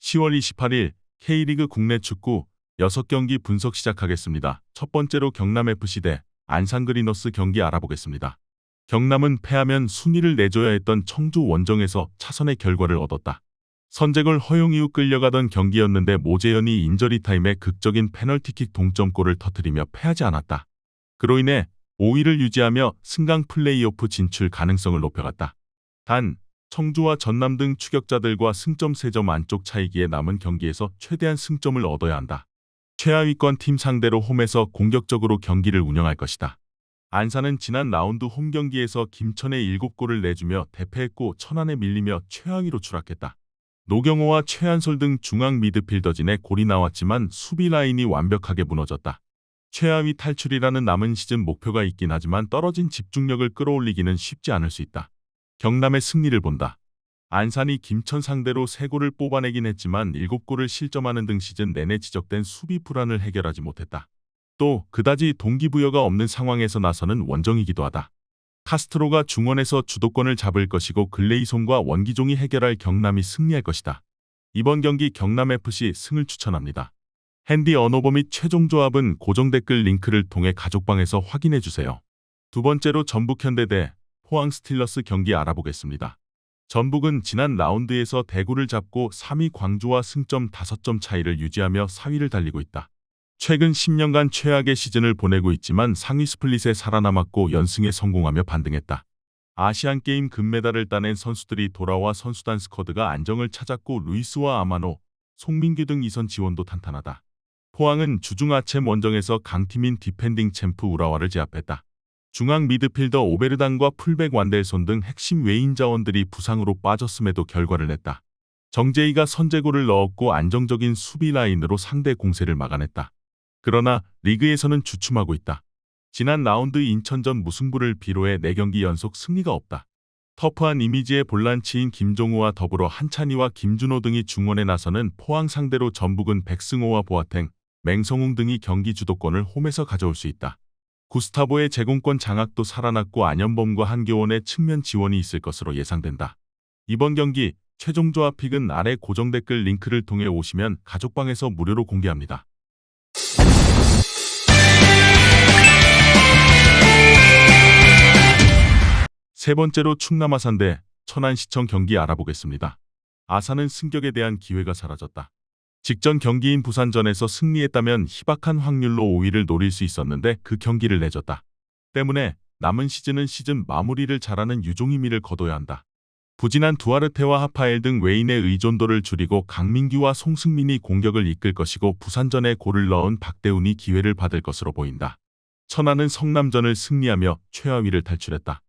10월 28일 K리그 국내 축구 6경기 분석 시작하겠습니다. 첫 번째로 경남FC 대 안산그리너스 경기 알아보겠습니다. 경남은 패하면 순위를 내줘야 했던 청주 원정에서 차선의 결과를 얻었다. 선제골 허용 이후 끌려가던 경기였는데 모재현이 인저리 타임에 극적인 페널티킥 동점골을 터뜨리며 패하지 않았다. 그로 인해 5위를 유지하며 승강 플레이오프 진출 가능성을 높여갔다. 단 청주와 전남 등 추격자들과 승점 3점 안쪽 차이기에 남은 경기에서 최대한 승점을 얻어야 한다. 최하위권 팀 상대로 홈에서 공격적으로 경기를 운영할 것이다. 안산은 지난 라운드 홈 경기에서 김천에 7골을 내주며 대패했고 천안에 밀리며 최하위로 추락했다. 노경호와 최한솔 등 중앙 미드필더진에 골이 나왔지만 수비 라인이 완벽하게 무너졌다. 최하위 탈출이라는 남은 시즌 목표가 있긴 하지만 떨어진 집중력을 끌어올리기는 쉽지 않을 수 있다. 경남의 승리를 본다. 안산이 김천 상대로 3골을 뽑아내긴 했지만 7골을 실점하는 등 시즌 내내 지적된 수비 불안을 해결하지 못했다. 또 그다지 동기부여가 없는 상황에서 나서는 원정이기도 하다. 카스트로가 중원에서 주도권을 잡을 것이고 글레이손과 원기종이 해결할 경남이 승리할 것이다. 이번 경기 경남FC 승을 추천합니다. 핸디 언어버 및 최종 조합은 고정 댓글 링크를 통해 가족방에서 확인해주세요. 두 번째로 전북현대 대 포항 스틸러스 경기 알아보겠습니다. 전북은 지난 라운드에서 대구를 잡고 3위 광주와 승점 5점 차이를 유지하며 4위를 달리고 있다. 최근 10년간 최악의 시즌을 보내고 있지만 상위 스플릿에 살아남았고 연승에 성공하며 반등했다. 아시안게임 금메달을 따낸 선수들이 돌아와 선수단 스쿼드가 안정을 찾았고 루이스와 아마노, 송민규 등 이선 지원도 탄탄하다. 포항은 주중 아챔 원정에서 강팀인 디펜딩 챔프 우라와를 제압했다. 중앙 미드필더 오베르단과 풀백 완델손 등 핵심 외인 자원들이 부상으로 빠졌음에도 결과를 냈다. 정재희가 선제골을 넣었고 안정적인 수비 라인으로 상대 공세를 막아냈다. 그러나 리그에서는 주춤하고 있다. 지난 라운드 인천전 무승부를 비롯해 4경기 연속 승리가 없다. 터프한 이미지의 볼란치인 김종우와 더불어 한찬희와 김준호 등이 중원에 나서는 포항 상대로 전북은 백승호와 보아탱, 맹성웅 등이 경기 주도권을 홈에서 가져올 수 있다. 구스타보의 제공권 장악도 살아났고 안현범과 한교원의 측면 지원이 있을 것으로 예상된다. 이번 경기 최종 조합 픽은 아래 고정 댓글 링크를 통해 오시면 가족방에서 무료로 공개합니다. 세 번째로 충남 아산 대 천안시청 경기 알아보겠습니다. 아산은 승격에 대한 기회가 사라졌다. 직전 경기인 부산전에서 승리했다면 희박한 확률로 5위를 노릴 수 있었는데 그 경기를 내줬다. 때문에 남은 시즌은 시즌 마무리를 잘하는 유종의미를 거둬야 한다. 부진한 두아르테와 하파엘 등 외인의 의존도를 줄이고 강민규와 송승민이 공격을 이끌 것이고 부산전에 골을 넣은 박대훈이 기회를 받을 것으로 보인다. 천안은 성남전을 승리하며 최하위를 탈출했다.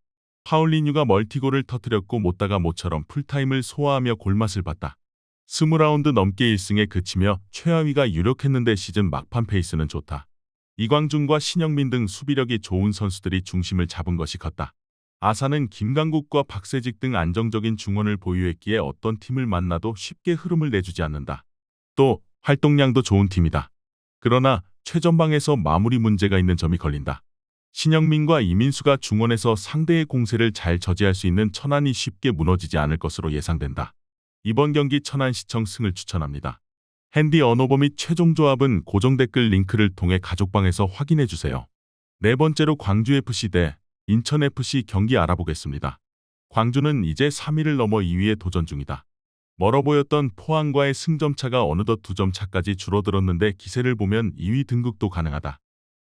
파울리뉴가 멀티골을 터뜨렸고 못다가 모처럼 풀타임을 소화하며 골맛을 봤다. 20라운드 넘게 1승에 그치며 최하위가 유력했는데 시즌 막판 페이스는 좋다. 이광준과 신영민 등 수비력이 좋은 선수들이 중심을 잡은 것이 컸다. 아산은 김강국과 박세직 등 안정적인 중원을 보유했기에 어떤 팀을 만나도 쉽게 흐름을 내주지 않는다. 또 활동량도 좋은 팀이다. 그러나 최전방에서 마무리 문제가 있는 점이 걸린다. 신영민과 이민수가 중원에서 상대의 공세를 잘 저지할 수 있는 천안이 쉽게 무너지지 않을 것으로 예상된다. 이번 경기 천안시청 승을 추천합니다. 핸디 언어버 및 최종 조합은 고정 댓글 링크를 통해 가족방에서 확인해주세요. 네 번째로 광주FC 대 인천FC 경기 알아보겠습니다. 광주는 이제 3위를 넘어 2위에 도전 중이다. 멀어 보였던 포항과의 승점차가 어느덧 2점 차까지 줄어들었는데 기세를 보면 2위 등극도 가능하다.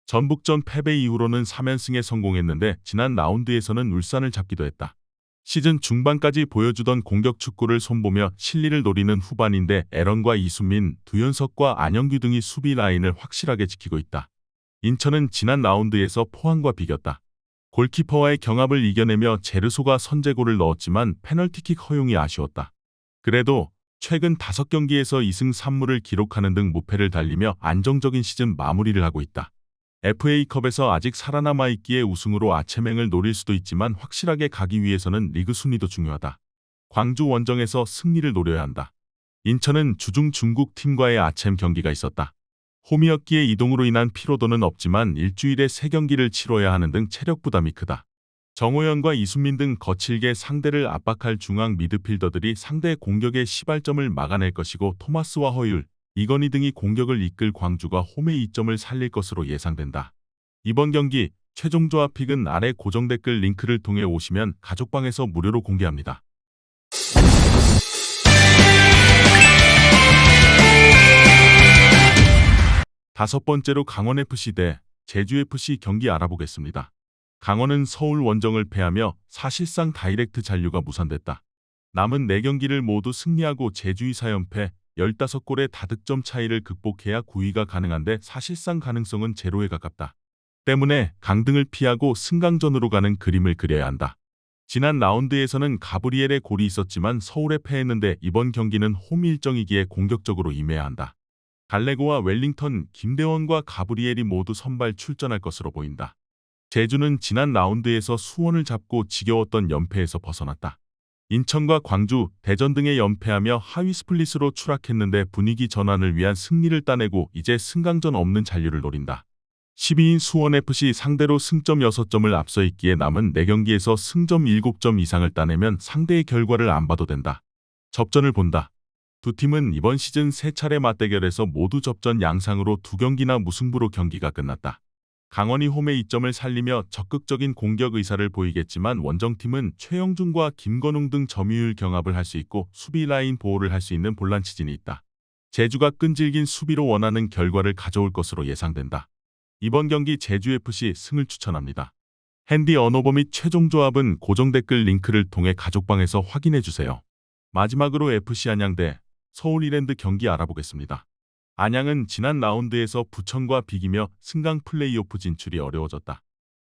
전북전 패배 이후로는 3연승에 성공했는데 지난 라운드에서는 울산을 잡기도 했다. 시즌 중반까지 보여주던 공격 축구를 손보며 실리를 노리는 후반인데 에런과 이수민, 두현석과 안영규 등이 수비 라인을 확실하게 지키고 있다. 인천은 지난 라운드에서 포항과 비겼다. 골키퍼와의 경합을 이겨내며 제르소가 선제골을 넣었지만 페널티킥 허용이 아쉬웠다. 그래도 최근 5경기에서 2승 3무를 기록하는 등 무패를 달리며 안정적인 시즌 마무리를 하고 있다. FA컵에서 아직 살아남아 있기에 우승으로 아체맹을 노릴 수도 있지만 확실하게 가기 위해서는 리그 순위도 중요하다. 광주 원정에서 승리를 노려야 한다. 인천은 주중 중국 팀과의 아챔 경기가 있었다. 홈이었기에 이동으로 인한 피로도는 없지만 일주일에 3경기를 치러야 하는 등 체력 부담이 크다. 정호연과 이순민 등 거칠게 상대를 압박할 중앙 미드필더들이 상대 공격의 시발점을 막아낼 것이고 토마스와 허율, 이건희 등이 공격을 이끌 광주가 홈의 이점을 살릴 것으로 예상된다. 이번 경기 최종 조합 픽은 아래 고정 댓글 링크를 통해 오시면 가족방에서 무료로 공개합니다. 다섯 번째로 강원FC 대 제주FC 경기 알아보겠습니다. 강원은 서울 원정을 패하며 사실상 다이렉트 잔류가 무산됐다. 남은 4경기를 모두 승리하고 제주의 4연패, 15골의 다득점 차이를 극복해야 9위가 가능한데 사실상 가능성은 제로에 가깝다. 때문에 강등을 피하고 승강전으로 가는 그림을 그려야 한다. 지난 라운드에서는 가브리엘의 골이 있었지만 서울에 패했는데 이번 경기는 홈 일정이기에 공격적으로 임해야 한다. 갈레고와 웰링턴, 김대원과 가브리엘이 모두 선발 출전할 것으로 보인다. 제주는 지난 라운드에서 수원을 잡고 지겨웠던 연패에서 벗어났다. 인천과 광주, 대전 등에 연패하며 하위 스플릿으로 추락했는데 분위기 전환을 위한 승리를 따내고 이제 승강전 없는 잔류를 노린다. 12인 수원FC 상대로 승점 6점을 앞서 있기에 남은 4경기에서 승점 7점 이상을 따내면 상대의 결과를 안 봐도 된다. 접전을 본다. 두 팀은 이번 시즌 3차례 맞대결에서 모두 접전 양상으로 2경기나 무승부로 경기가 끝났다. 강원이 홈의 이점을 살리며 적극적인 공격 의사를 보이겠지만 원정팀은 최영준과 김건웅 등 점유율 경합을 할 수 있고 수비 라인 보호를 할 수 있는 볼란치진이 있다. 제주가 끈질긴 수비로 원하는 결과를 가져올 것으로 예상된다. 이번 경기 제주FC 승을 추천합니다. 핸디 언어버 및 최종 조합은 고정 댓글 링크를 통해 가족방에서 확인해주세요. 마지막으로 FC 안양 대 서울 이랜드 경기 알아보겠습니다. 안양은 지난 라운드에서 부천과 비기며 승강 플레이오프 진출이 어려워졌다.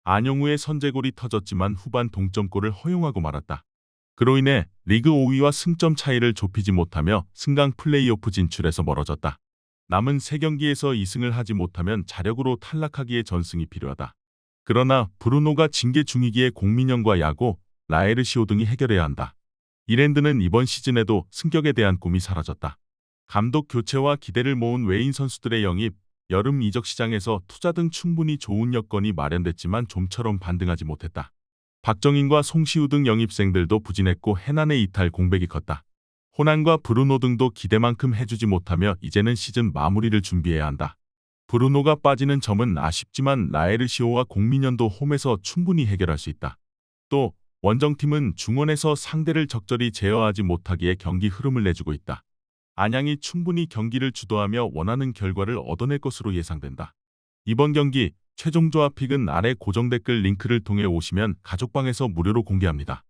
안영우의 선제골이 터졌지만 후반 동점골을 허용하고 말았다. 그로 인해 리그 5위와 승점 차이를 좁히지 못하며 승강 플레이오프 진출에서 멀어졌다. 남은 3경기에서 2승을 하지 못하면 자력으로 탈락하기에 전승이 필요하다. 그러나 브루노가 징계 중이기에 공민영과 야고, 라에르시오 등이 해결해야 한다. 이랜드는 이번 시즌에도 승격에 대한 꿈이 사라졌다. 감독 교체와 기대를 모은 외인 선수들의 영입, 여름 이적 시장에서 투자 등 충분히 좋은 여건이 마련됐지만 좀처럼 반등하지 못했다. 박정인과 송시우 등 영입생들도 부진했고 해난의 이탈 공백이 컸다. 호난과 브루노 등도 기대만큼 해주지 못하며 이제는 시즌 마무리를 준비해야 한다. 브루노가 빠지는 점은 아쉽지만 라에르시오와 공민현도 홈에서 충분히 해결할 수 있다. 또 원정팀은 중원에서 상대를 적절히 제어하지 못하기에 경기 흐름을 내주고 있다. 안양이 충분히 경기를 주도하며 원하는 결과를 얻어낼 것으로 예상된다. 이번 경기 최종 조합 픽은 아래 고정 댓글 링크를 통해 오시면 가족방에서 무료로 공개합니다.